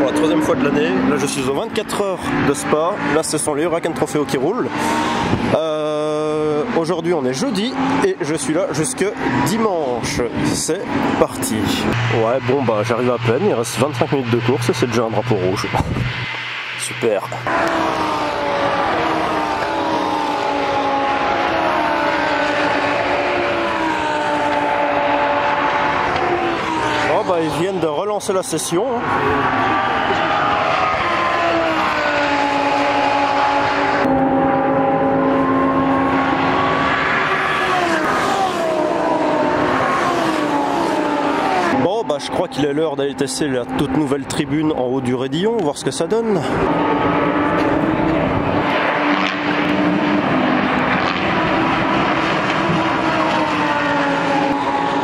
pour la 3e fois de l'année. Là je suis aux 24 heures de Spa. Là ce sont les Huracan Trofeo qui roulent. Aujourd'hui on est jeudi et je suis là jusque dimanche. C'est parti. Ouais bon bah j'arrive à peine, il reste 25 minutes de course et c'est déjà un drapeau rouge. Super. Oh bah ils viennent de relancer la session. Bon bah je crois qu'il est l'heure d'aller tester la toute nouvelle tribune en haut du Raidillon, voir ce que ça donne.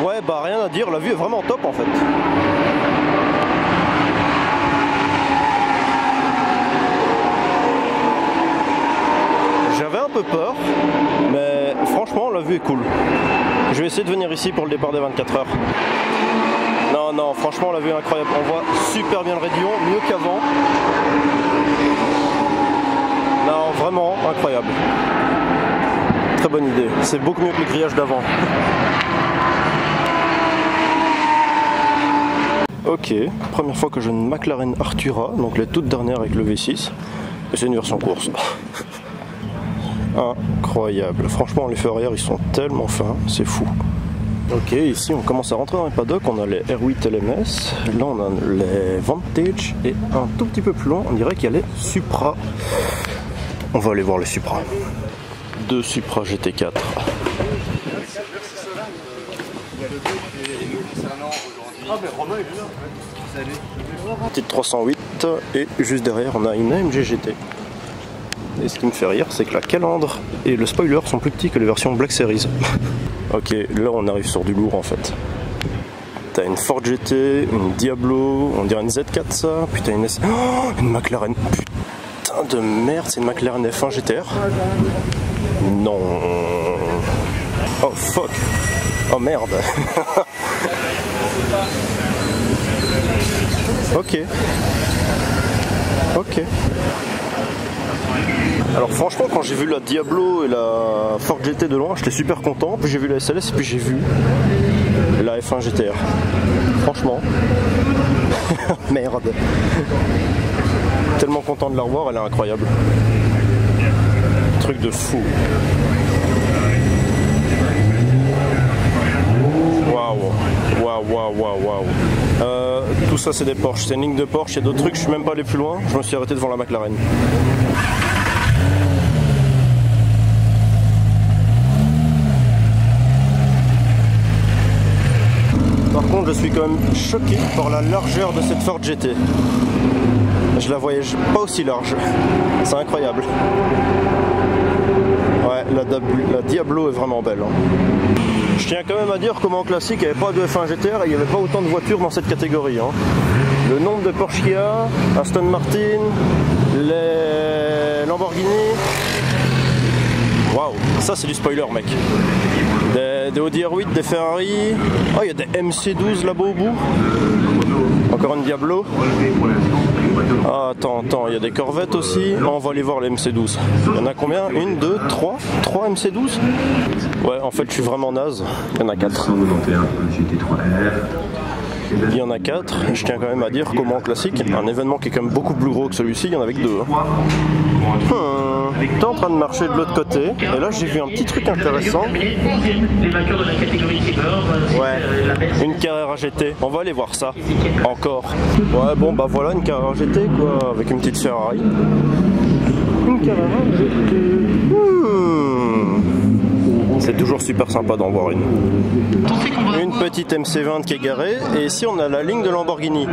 Ouais bah rien à dire, la vue est vraiment top en fait. J'avais un peu peur, mais franchement la vue est cool. Je vais essayer de venir ici pour le départ des 24 heures. Non, non, franchement la vue est incroyable. On voit super bien le Raidillon, mieux qu'avant. Non, vraiment incroyable. Très bonne idée. C'est beaucoup mieux que le grillage d'avant. Ok, première fois que j'ai une McLaren Artura, donc les toutes dernières avec le V6. Et c'est une version course. Incroyable. Franchement les feux arrière ils sont tellement fins, c'est fou. Ok, ici on commence à rentrer dans les paddocks, on a les R8 LMS, là on a les Vantage et un tout petit peu plus loin on dirait qu'il y a les Supra. On va aller voir les Supra. Deux Supra GT4. Petite 308 et juste derrière on a une AMG GT. Et ce qui me fait rire, c'est que la calandre et le spoiler sont plus petits que les versions Black Series. Ok, là on arrive sur du lourd en fait. T'as une Ford GT, une Diablo, on dirait une Z4 ça, puis t'as une une McLaren, putain de merde, c'est une McLaren F1 GTR. Non. Oh fuck. Oh merde. Ok. Ok. Alors franchement quand j'ai vu la Diablo et la Ford GT de loin j'étais super content, puis j'ai vu la SLS et puis j'ai vu la F1 GTR. Franchement merde. Tellement content de la revoir, elle est incroyable. Truc de fou. Waouh. Waouh waouh waouh waouh. Tout ça c'est des Porsche, c'est une ligne de Porsche, il y a d'autres trucs, je suis même pas allé plus loin, je me suis arrêté devant la McLaren. Par contre je suis quand même choqué par la largeur de cette Ford GT. Je la voyais pas aussi large, c'est incroyable. Ouais, la Diablo est vraiment belle. Hein. Je tiens quand même à dire qu'au Mans Classique, il n'y avait pas de F1 GTR et il n'y avait pas autant de voitures dans cette catégorie. Hein. Le nombre de Porsche qu'il y a, Aston Martin, les Lamborghini. Waouh, ça c'est du spoiler mec. Des Audi R8, des Ferrari. Oh, il y a des MC12 là-bas au bout. Encore une Diablo. Ah, attends, il y a des Corvettes aussi. Oh, on va aller voir les MC12. Il y en a combien? 1, 2, 3 MC12. Ouais, en fait, je suis vraiment naze. Il y en a 4. Il y en a 4. Je tiens quand même à dire qu'au Mans Classique, un événement qui est quand même beaucoup plus gros que celui-ci, il y en avait que 2. T'es en train de marcher de l'autre côté. Et là, j'ai vu un petit truc intéressant. Ouais, une Carrera GT. On va aller voir ça. Encore. Ouais, bon, bah voilà une Carrera GT, quoi, avec une petite Ferrari. Une Carrera GT. C'est toujours super sympa d'en voir une. Une petite MC20 qui est garée, et ici on a la ligne de Lamborghini.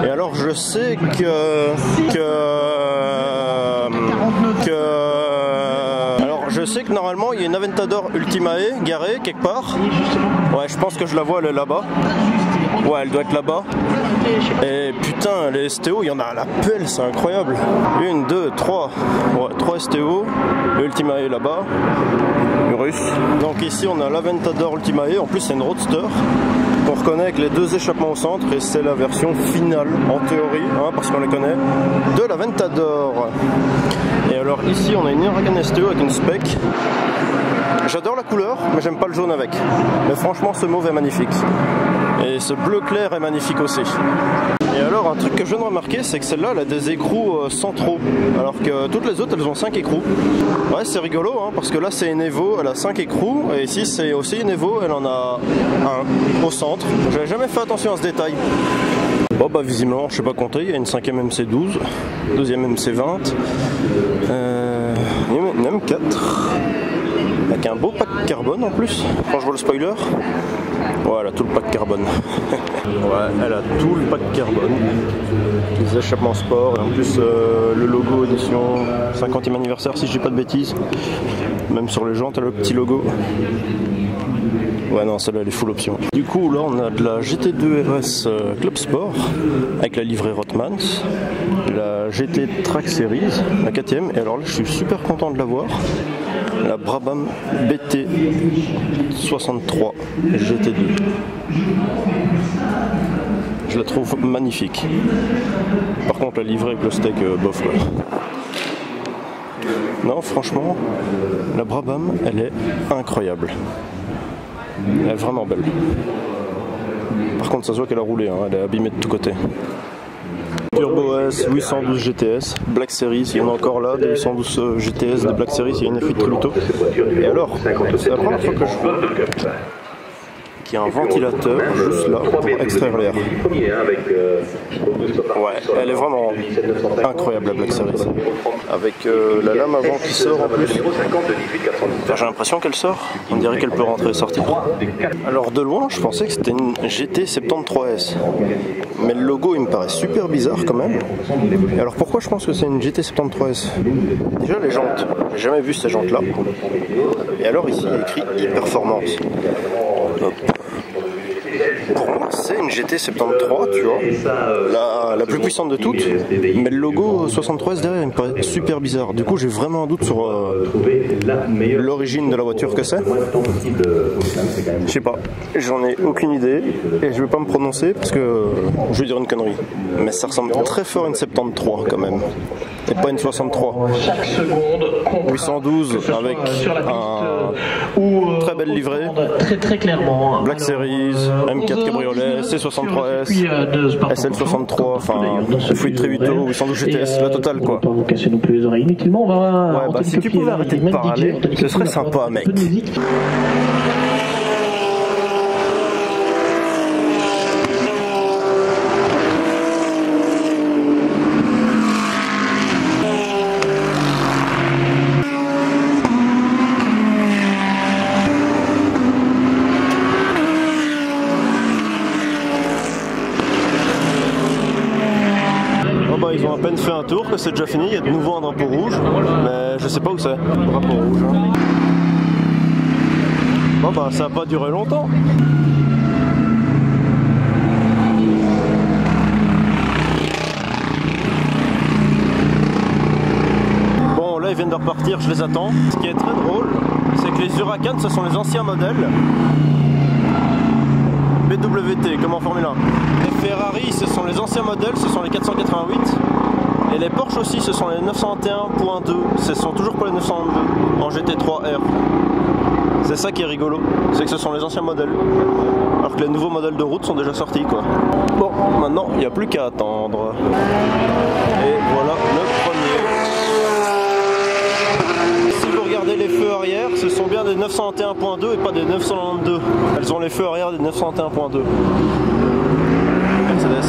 Et alors je sais alors je sais que normalement il y a une Aventador Ultimae garée quelque part. Ouais, je pense que je la vois, elle est là-bas. Ouais, elle doit être là-bas. Et putain, les STO, il y en a à la pelle, c'est incroyable. 1, 2, 3. Ouais, 3 STO. L'Ultimae est là-bas. Le russe. Donc ici, on a l'Aventador Ultimae. En plus, c'est une Roadster. qu'on reconnaît avec les deux échappements au centre, et c'est la version finale en théorie, hein, parce qu'on les connaît, de la Ventador. Et alors ici on a une Huracan STO avec une spec. J'adore la couleur, mais j'aime pas le jaune avec. Mais franchement ce mauve est magnifique. Et ce bleu clair est magnifique aussi. Et alors un truc que je viens de remarquer, c'est que celle-là elle a des écrous centraux, alors que toutes les autres elles ont 5 écrous. Ouais, c'est rigolo, hein, parce que là c'est une Evo, elle a 5 écrous, et ici c'est aussi une Evo, elle en a un au centre. J'avais jamais fait attention à ce détail. Bon bah visiblement je sais pas compter, il y a une 5e MC12, 2e MC20, une M4, avec un beau pack carbone en plus, quand je vois le spoiler. Voilà, tout le pack carbone. Ouais, elle a tout le pack carbone. Les échappements sport, et en plus le logo édition 50e anniversaire si je dis pas de bêtises. Même sur les jantes, elle a le petit logo. Ouais non, celle-là elle est full option. Du coup là on a de la GT2 RS Club Sport avec la livrée Rothmans, la GT Track Series, la 4e, et alors là je suis super content de la voir. La Brabham BT 63 GT2. Je la trouve magnifique. Par contre la livrée avec le steak bof quoi. Non franchement, la Brabham elle est incroyable. Elle est vraiment belle. Par contre ça se voit qu'elle a roulé, hein, elle est abîmée de tous côtés. Turbo S 812 GTS, Black Series, il y en a encore là, des 812 GTS de Black Series, il y a une F8 Tributo. Et alors, c'est la première fois que je vois qu'il y a un ventilateur juste là pour extraire l'air. Ouais, elle est vraiment incroyable la Black Series. Avec la lame avant qui sort en plus. Enfin, j'ai l'impression qu'elle sort, on dirait qu'elle peut rentrer et sortir. Alors de loin, je pensais que c'était une GT73S. Mais le logo il me paraît super bizarre quand même. Et alors pourquoi je pense que c'est une GT73S? Déjà les jantes, j'ai jamais vu ces jantes là. Et alors ici il est écrit e-performance. Pour moi c'est une GT73 tu vois, la plus puissante de toutes, mais le logo 73 derrière il me paraît super bizarre. Du coup j'ai vraiment un doute sur l'origine de la voiture que c'est. Je sais pas, j'en ai aucune idée et je vais pas me prononcer parce que je vais dire une connerie. Mais ça ressemble très fort à une 73 quand même, et pas une 63. 812 avec un très belle livrée, très clairement. Black Series, M4 Cabriolet, C63S, SL63, enfin F8 Tributo, 812 GTS, la totale quoi. Pas vous casser non plus les oreilles inutilement, on va. Ouais, bah si tu pouvais arrêter de parler, ce serait sympa mec. Ils ont à peine fait un tour que c'est déjà fini, il y a de nouveau un drapeau rouge, mais je sais pas où c'est, le drapeau rouge. Hein. Bon bah ça a pas duré longtemps. Bon là ils viennent de repartir, je les attends. Ce qui est très drôle, c'est que les Huracan ce sont les anciens modèles BWT comme en Formule 1. Les Ferrari ce sont les anciens modèles, ce sont les 488. Et les Porsche aussi ce sont les 901.2, ce sont toujours pas les 902 en GT3R. C'est ça qui est rigolo, c'est que ce sont les anciens modèles. Alors que les nouveaux modèles de route sont déjà sortis quoi. Bon, maintenant il n'y a plus qu'à attendre. Et voilà le premier. Si vous regardez les feux arrière, ce sont bien des 901.2 et pas des 992. Elles ont les feux arrière des 901.2. Mercedes.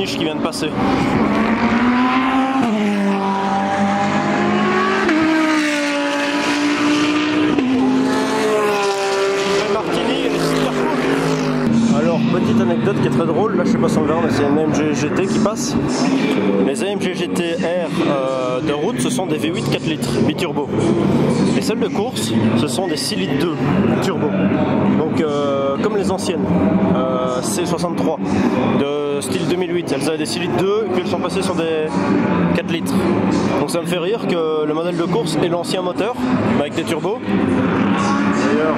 Qui vient de passer. Alors petite anecdote qui est très drôle, là je suis sais pas si on le verra, mais c'est une AMG GT qui passe. Les AMG GT R de route, ce sont des V8 4 litres biturbo. Les celles de course, ce sont des 6 litres 2 turbo. Donc comme les anciennes C63 de style 2008, elles avaient des 6 litres 2 et puis elles sont passées sur des 4 litres. Donc ça me fait rire que le modèle de course ait l'ancien moteur, mais avec des turbos. D'ailleurs,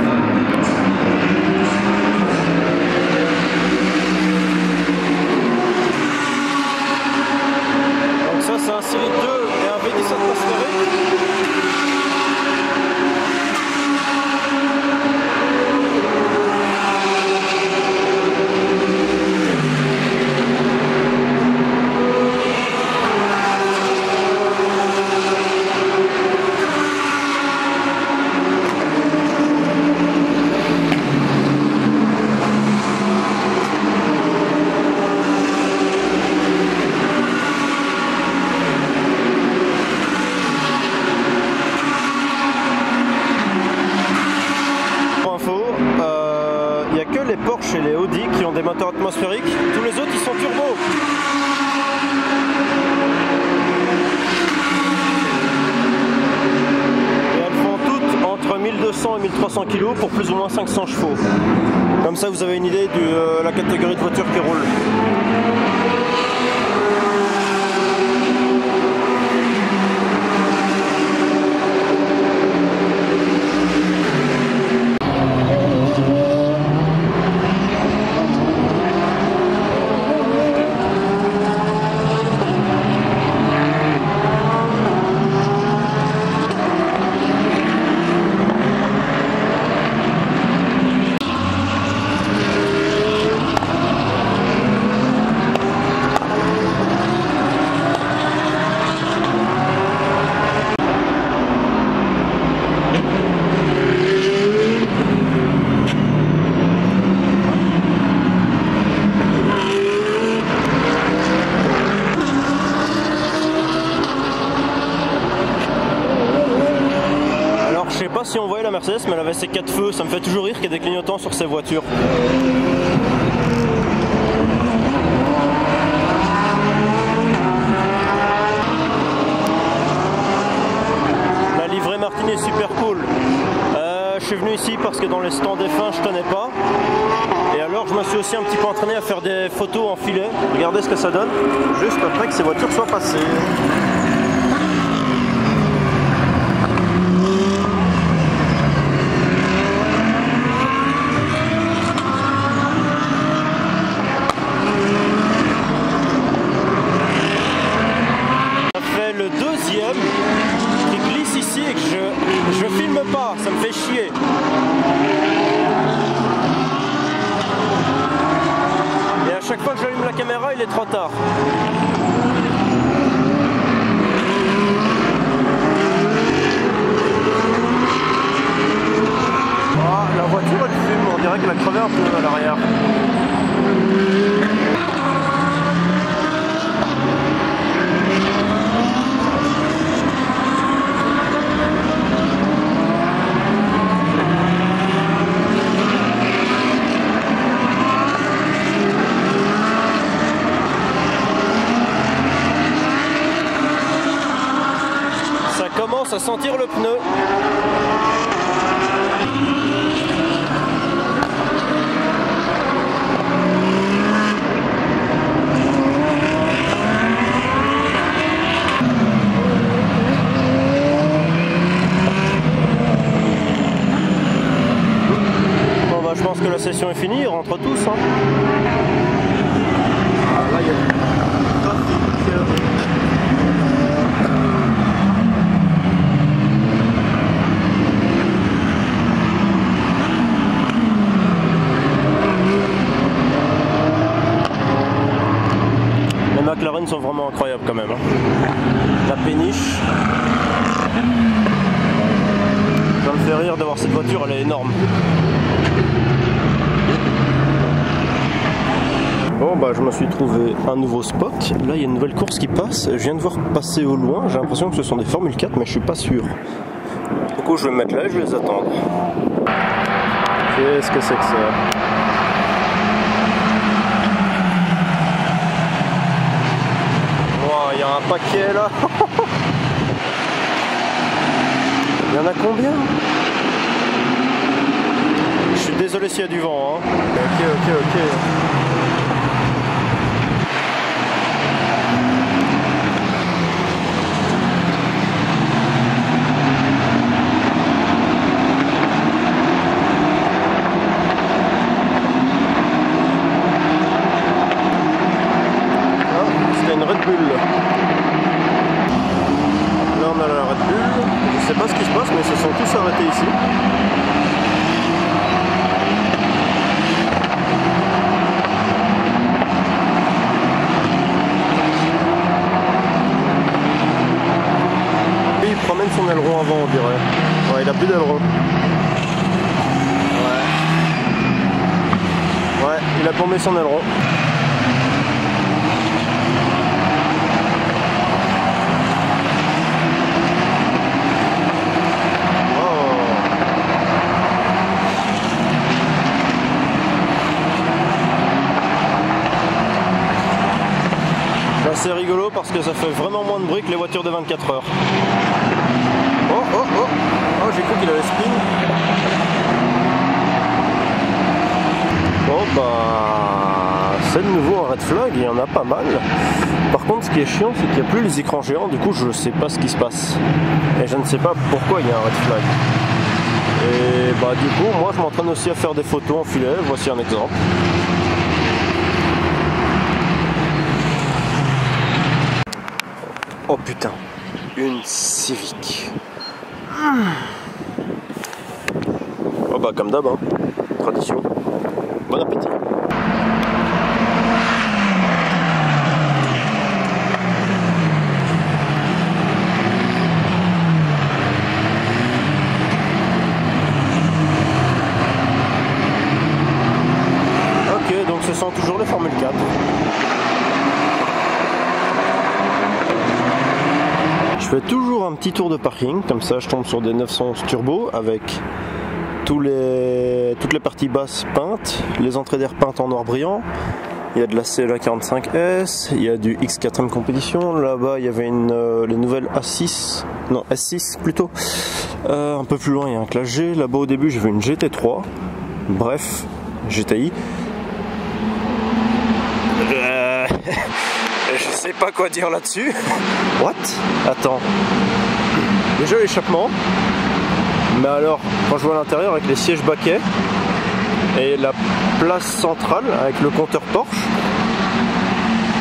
donc ça c'est un 6 litres 2 et un V17 atmosphérique. Les Porsche et les Audi qui ont des moteurs atmosphériques, tous les autres ils sont turbo. Et elles font toutes entre 1200 et 1300 kg pour plus ou moins 500 chevaux. Comme ça vous avez une idée de la catégorie de voitures qui roule. Je sais pas si on voyait la Mercedes, mais elle avait ses 4 feux. Ça me fait toujours rire qu'il y ait des clignotants sur ces voitures. La livrée Martini est super cool. Je suis venu ici parce que dans les stands F1 je connais pas. Et alors je me suis aussi un petit peu entraîné à faire des photos en filet. Regardez ce que ça donne, juste après que ces voitures soient passées. Le deuxième qui glisse ici et que je filme pas, ça me fait chier. Et à chaque fois que j'allume la caméra, il est trop tard. Ah, la voiture elle fume, on dirait qu'elle a crevé un peu à l'arrière. Commence à sentir le pneu. Bon bah je pense que la session est finie, on rentre tous hein. Ah, là il y a du trafic. McLaren sont vraiment incroyables quand même. La péniche. Ça me fait rire d'avoir cette voiture, elle est énorme. Bon bah je me suis trouvé un nouveau spot. Là il y a une nouvelle course qui passe. Je viens de voir passer au loin. J'ai l'impression que ce sont des Formule 4 mais je suis pas sûr. Du coup je vais me mettre là et je vais les attendre. Qu'est-ce que c'est que ça ? il y a un paquet là. Il y en a combien? Je suis désolé s'il y a du vent, hein. Ok. C'était une Red Bull. Là on a la Red Bull. Je sais pas ce qui se passe, mais ils se sont tous arrêtés ici. Il promène son aileron avant, on dirait. Ouais, il a plus d'aileron. Ouais, il a tombé son aileron. C'est rigolo parce que ça fait vraiment moins de bruit que les voitures de 24 heures. Oh, j'ai cru qu'il avait spin. Bon bah c'est de nouveau un red flag, il y en a pas mal. Par contre ce qui est chiant c'est qu'il n'y a plus les écrans géants, du coup je sais pas ce qui se passe. Et je ne sais pas pourquoi il y a un red flag. Et bah du coup moi je m'entraîne aussi à faire des photos en filet, voici un exemple. Oh putain, une Civic. Oh bah comme d'hab, hein. Tradition. Bon appétit. Ok, donc ce sont toujours les Formule 4. Je fais toujours un petit tour de parking, comme ça je tombe sur des 911 turbo avec toutes les parties basses peintes, les entrées d'air peintes en noir brillant. Il y a de la CLA45S, il y a du X4M compétition, là-bas il y avait les nouvelles A6, non S6 plutôt. Un peu plus loin il y a un classe G, là-bas au début j'ai vu une GT3, bref, GTI. Je sais pas quoi dire là-dessus. What? Attends. Déjà l'échappement. Mais alors, quand je vois à l'intérieur avec les sièges baquets et la place centrale avec le compteur Porsche.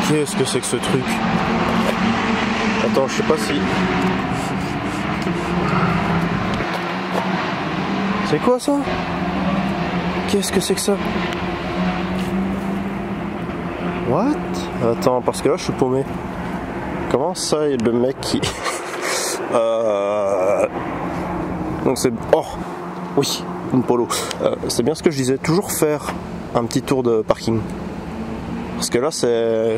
Qu'est-ce que c'est que ce truc? Attends, je sais pas si... C'est quoi ça? Qu'est-ce que c'est que ça? What? Attends, parce que là je suis paumé. Comment ça et le mec qui... Donc c'est... Oh! Oui, une Polo. C'est bien ce que je disais, toujours faire un petit tour de parking. Parce que là c'est...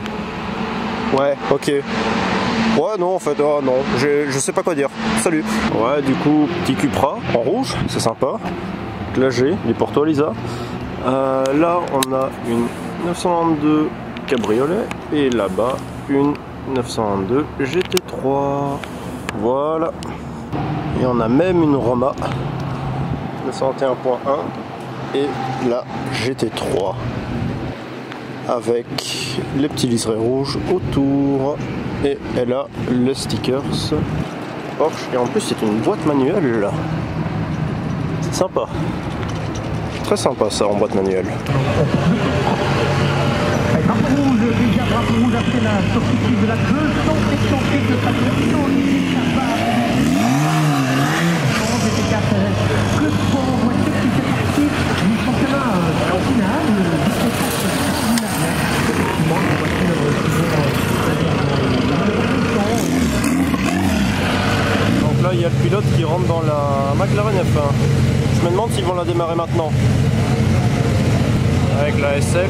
Ouais, ok. Ouais, non en fait, oh non, je sais pas quoi dire. Salut! Ouais, du coup, petit Cupra en rouge, c'est sympa. Classe G, il est pour toi Lisa. Là on a une 992 cabriolet et là-bas une 922 GT3. Voilà. Et on a même une Roma 921.1 et la GT3 avec les petits liserés rouges autour et elle a le stickers Porsche et en plus c'est une boîte manuelle là. C'est sympa. Très sympa ça en boîte manuelle. Drapeau rouge, déjà drapeau rouge après la sortie de la Creuse, sans section de traversation, GT4, Club Sport, voiture qui fait partie du championnat continental, effectivement, la voiture Donc là il y a le pilote qui rentre dans la McLaren F1. Je me demande s'ils vont la démarrer maintenant. Avec la SL.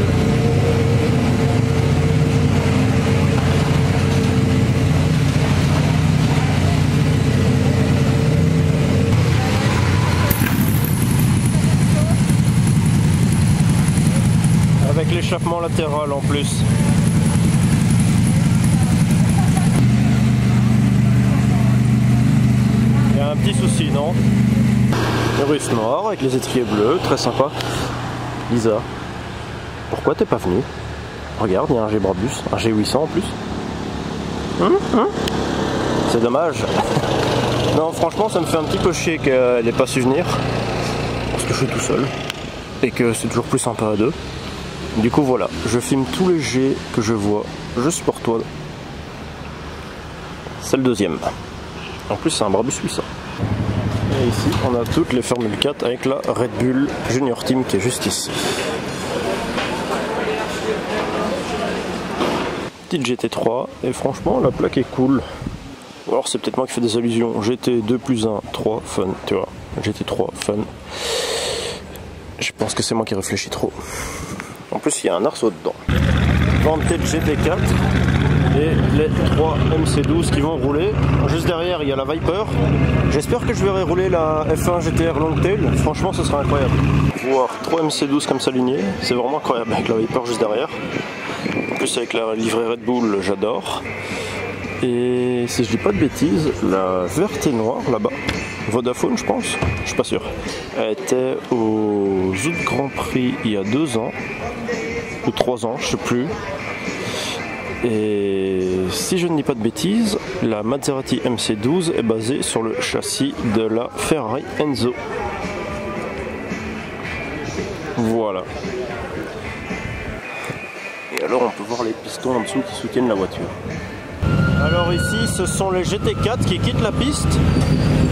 Avec l'échappement latéral en plus. petit souci, non? Russe noire avec les étriers bleus, très sympa. Lisa, pourquoi t'es pas venue? Regarde, il y a un G-Brabus, un G800 en plus. C'est dommage. Non, franchement, ça me fait un petit peu chier qu'elle ait pas su venir. Parce que je suis tout seul. Et que c'est toujours plus sympa à deux. Du coup, voilà, je filme tous les G que je vois, juste pour toi. C'est le deuxième. En plus, c'est un Brabus 800. Et ici, on a toutes les Formule 4 avec la Red Bull Junior Team qui est juste ici. Petite GT3, et franchement, la plaque est cool. Ou alors c'est peut-être moi qui fais des allusions. GT2 plus 1, 3, fun, tu vois. GT3, fun. Je pense que c'est moi qui réfléchis trop. En plus, il y a un arceau dedans. Vantage GT4 et les 3 MC12 qui vont rouler. Juste derrière, il y a la Viper. J'espère que je verrai rouler la F1 GTR Longtail. Franchement, ce sera incroyable. Voir 3 MC12 comme ça alignés, c'est vraiment incroyable avec la Viper juste derrière. En plus, avec la livrée Red Bull, j'adore. Et si je dis pas de bêtises, la verte et noire là-bas, Vodafone je pense, je suis pas sûr, elle était au Zout Grand Prix il y a 2 ans, ou 3 ans, je sais plus. Et si je ne dis pas de bêtises, la Maserati MC12 est basée sur le châssis de la Ferrari Enzo. Voilà. Et alors on peut voir les pistons en dessous qui soutiennent la voiture. Alors ici ce sont les GT4 qui quittent la piste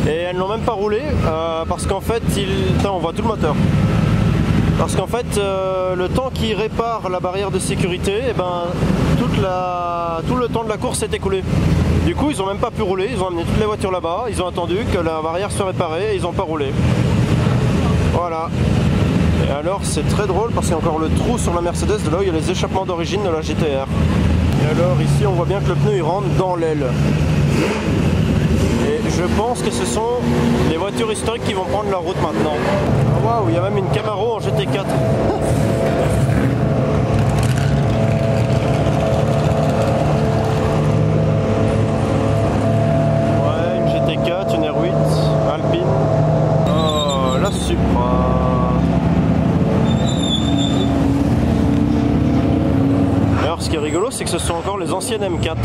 et elles n'ont même pas roulé parce qu'en fait on voit tout le moteur. Parce qu'en fait le temps qu'ils réparent la barrière de sécurité, et ben, tout le temps de la course s'est écoulé. Du coup ils n'ont même pas pu rouler, ils ont amené toutes les voitures là-bas, ils ont attendu que la barrière soit réparée et ils n'ont pas roulé. Voilà. Et alors c'est très drôle parce qu'il y a encore le trou sur la Mercedes de là où il y a les échappements d'origine de la GTR. Et alors ici on voit bien que le pneu il rentre dans l'aile. Et je pense que ce sont les voitures historiques qui vont prendre la route maintenant. Ah, waouh, il y a même une Camaro en GT4. Ouais, une GT4, une R8, Alpine. Oh, la Supra. Alors ce qui est rigolo, c'est que ce sont encore les anciennes M4.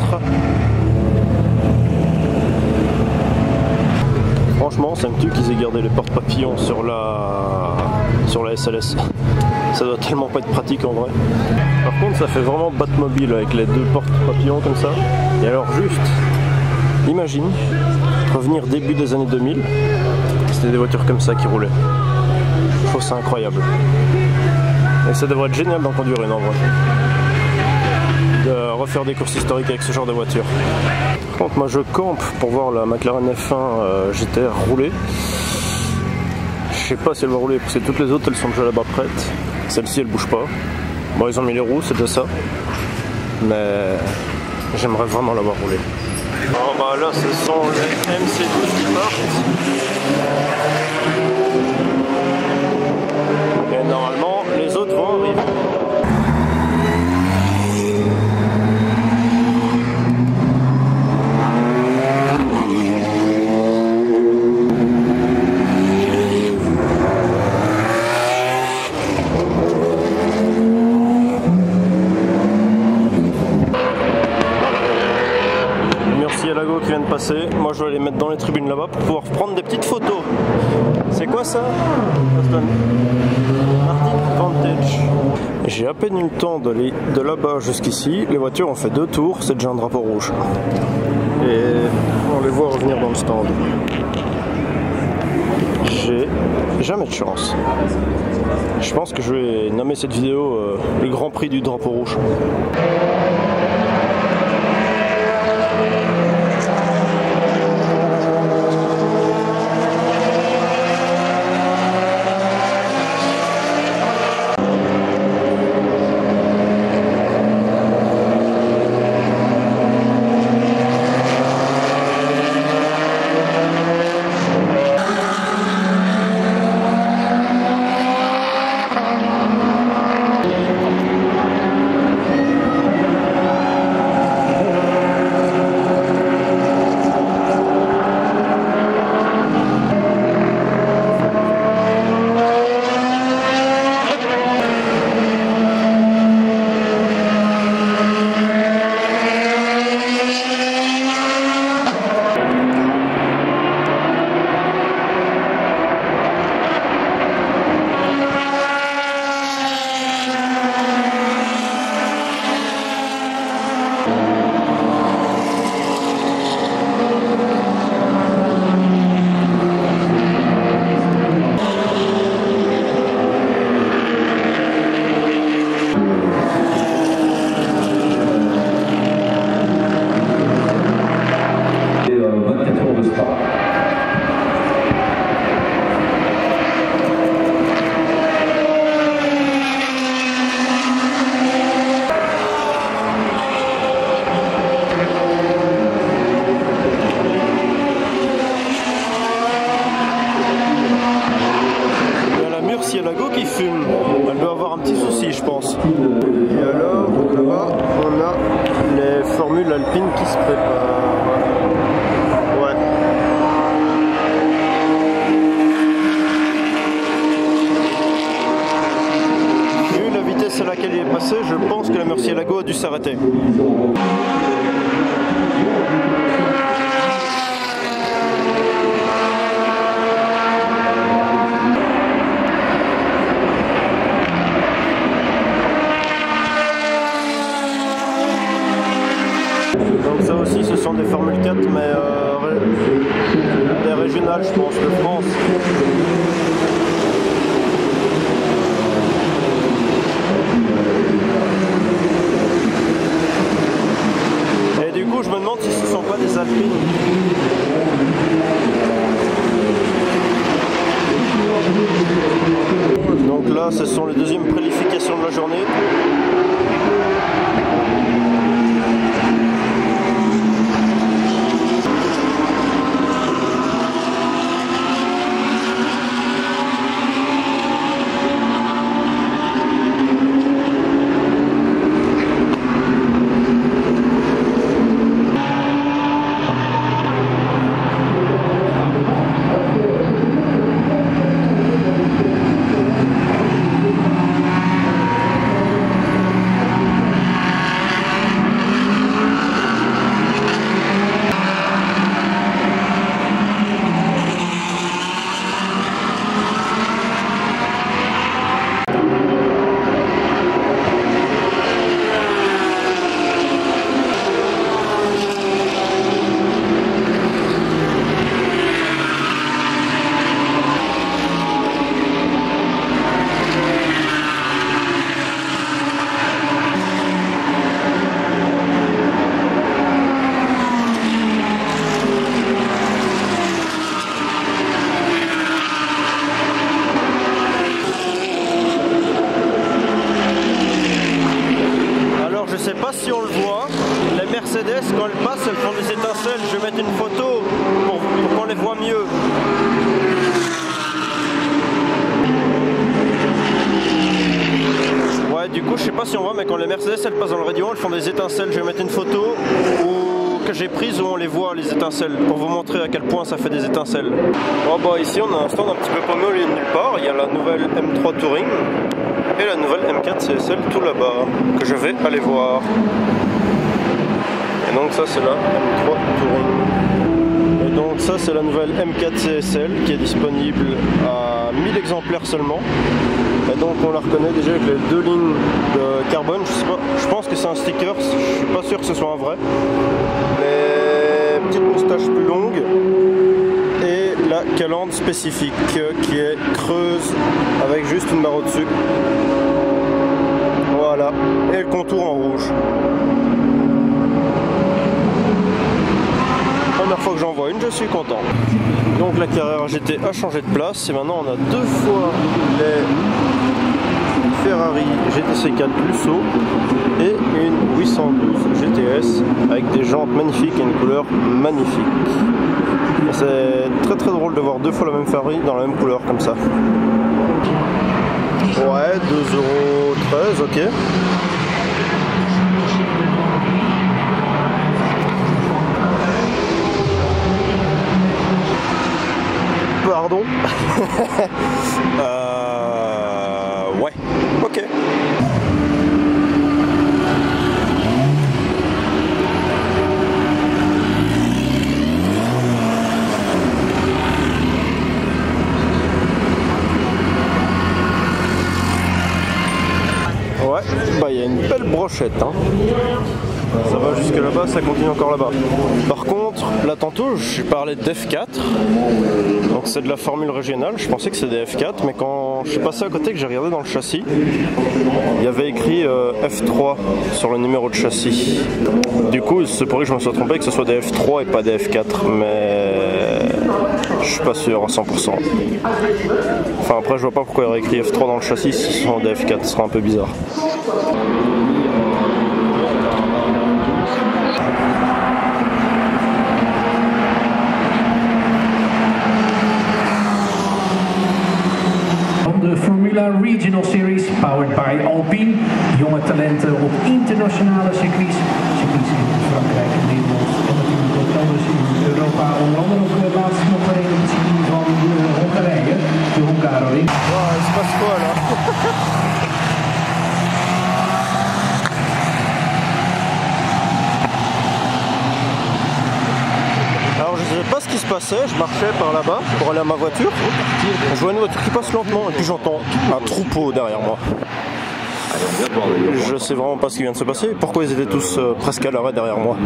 Franchement, ça me tue qu'ils aient gardé les porte-papillons sur la SLS. Ça doit tellement pas être pratique en vrai. Par contre, ça fait vraiment Batmobile avec les 2 porte-papillons comme ça. Et alors juste, imagine, revenir début des années 2000, c'était des voitures comme ça qui roulaient. Je trouve ça incroyable. Et ça devrait être génial d'en conduire une en vrai. De refaire des courses historiques avec ce genre de voiture. Par contre, moi je campe pour voir la McLaren F1 GTR rouler. Je sais pas si elle va rouler parce que toutes les autres elles sont déjà là-bas prêtes. Celle-ci elle bouge pas. Bon, ils ont mis les roues, c'est déjà ça. Mais j'aimerais vraiment la voir rouler. Bon bah là ce sont les MC12 qui partent. Et normalement les autres vont arriver. Qui vient de passer. Moi je vais les mettre dans les tribunes là-bas pour pouvoir prendre des petites photos. C'est quoi ça? Martin Vantage. J'ai à peine eu le temps d'aller de là-bas jusqu'ici. Les voitures ont fait 2 tours, c'est déjà un drapeau rouge. Et on les voit revenir dans le stand. J'ai jamais de chance. Je pense que je vais nommer cette vidéo le Grand Prix du drapeau rouge. murciélago qui fume. Elle doit avoir un petit souci, je pense. Et alors, là-bas, on a les formules alpines qui se préparent. Ouais. Vu la vitesse à laquelle il est passé, je pense que la murciélago a dû s'arrêter. Donc ça aussi ce sont des Formule 4 mais des régionales je pense de France. Et du coup je me demande si ce ne sont pas des alpines. Donc là ce sont les deuxièmes qualifications de la journée. Je sais pas si on le voit, les Mercedes quand elles passent elles font des étincelles, je vais mettre une photo pour qu'on les voit mieux. Ouais du coup je sais pas si on voit mais quand les Mercedes elles passent dans le rayon elles font des étincelles, je vais mettre une photo que j'ai prise où on les voit les étincelles pour vous montrer à quel point ça fait des étincelles. Bon bah ici on a un stand un petit peu paumé au lieu de nulle part, il y a la nouvelle M3 Touring et la nouvelle M4 CSL tout là-bas que je vais aller voir. Et donc ça c'est la M3 Touring. Et donc ça c'est la nouvelle M4 CSL qui est disponible à 1000 exemplaires seulement. Et donc on la reconnaît déjà avec les deux lignes de carbone, je sais pas, je pense que c'est un sticker, je suis pas sûr que ce soit un vrai. Les petites moustaches plus longues et la calandre spécifique qui est creuse avec juste une barre au-dessus. Voilà, et le contour en rouge. Première fois que j'en vois une, je suis content. Donc la Carrera GT a changé de place et maintenant on a deux fois les Ferrari GTC 4 Lusso et une 812 GTS avec des jantes magnifiques et une couleur magnifique. C'est très drôle de voir deux fois la même Ferrari dans la même couleur comme ça. Ouais, 2,13 €, ok. Pardon. Ouais, ok. Ouais, bah il y a une belle brochette, hein. Ça va jusque là-bas, ça continue encore là-bas. Par contre, là tantôt, je parlais de F4, donc c'est de la formule régionale, je pensais que c'était des F4, mais quand je suis passé à côté, que j'ai regardé dans le châssis, il y avait écrit F3 sur le numéro de châssis. Du coup, c'est pour que je me sois trompé que ce soit des F3 et pas des F4, mais je suis pas sûr à 100%. Enfin après, je vois pas pourquoi il y aurait écrit F3 dans le châssis si ce sont des F4, ce serait un peu bizarre. De Formule Formula Regional Series, powered by Alpine. Jonge talenten op internationale circuits. Circuits in Frankrijk en Nederland. En natuurlijk ook elders in Europa. Onder andere ook laatst nog gereden op het circuit van Hongarije. De Hungaroring. Wow, il se passe quoi là? Alors je savais pas ce qui se passait, je marchais par là-bas pour aller à ma voiture. Je vois une voiture qui passe lentement et puis j'entends un troupeau derrière moi. Je sais vraiment pas ce qui vient de se passer, pourquoi ils étaient tous presque à l'arrêt derrière moi.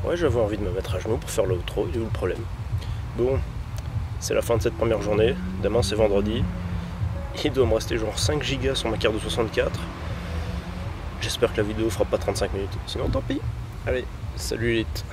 Ouais, j'avais envie de me mettre à genoux pour faire l'outro, il est où le problème? Bon, c'est la fin de cette première journée, demain c'est vendredi. Il doit me rester genre 5 gigas sur ma carte de 64. J'espère que la vidéo fera pas 35 minutes, sinon tant pis. Allez, salut l'élite.